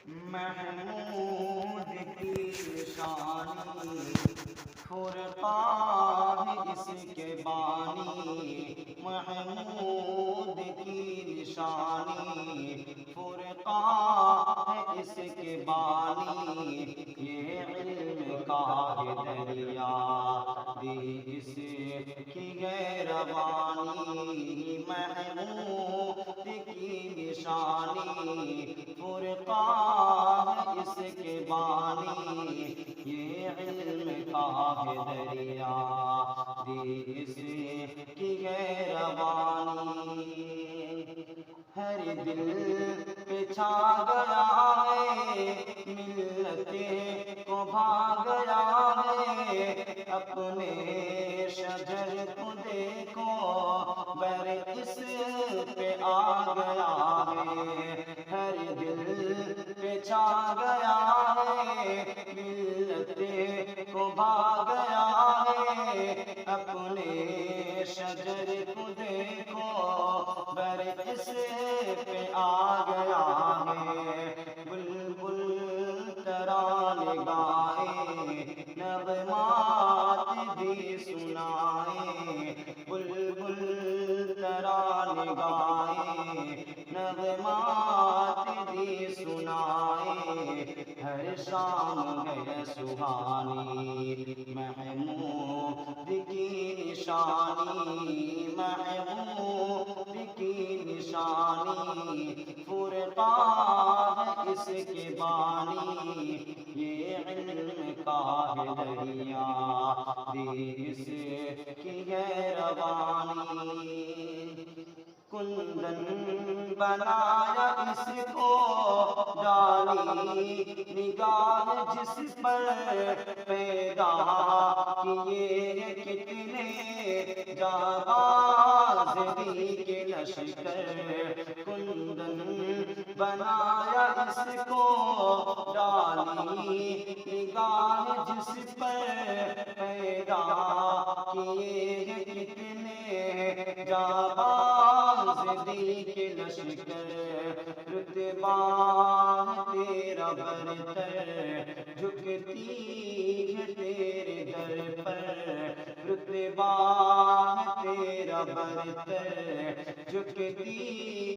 محمود کی شانی فرقان اس کے بانی، محمود کی نشانی فرقان اس کے بانی، یہ علم کا ہے دریا دی اس کی ہے روانی، محمود کی نشانی فرقان اس کے بانی، یہ علم کا ہے دریا دی اس کی ہے روانی، ہر دل پہ چھا گیا ہے ملت کو بھا گیا ہے، اپنے شجر کو دیکھو بر اس پہ آ گیا ہے، ہر دل پہ چھا گیا ہے ملت کو بھا گیا ہے، اپنے شجر کو دیکھو بر اس پہ آ گیا ہے، بلبل ترانے گائے نغمات بھی سنائے، بلبل ترانے گائے نغمات بھی سنائے، ہر شام ہے سہانی محمود کی نشانی، محمود کی نشانی فرقان اس کے بانی، یہ علم کا ہے دریا دی اس کی ہے روانی، کندن بنایا اس کو ڈالی نگاہ جس پر پیدا کیے کتنے جانباز بھی کے لشکر، کندن بنایا اس کو ڈالی نگاہ جس پر پیدا کیے کتنے جانباز بھی کے لشکر، رتبہ تیرا برتر جھکتی ہے تیرے در پر، رتبہ تیرا برتر جھکتی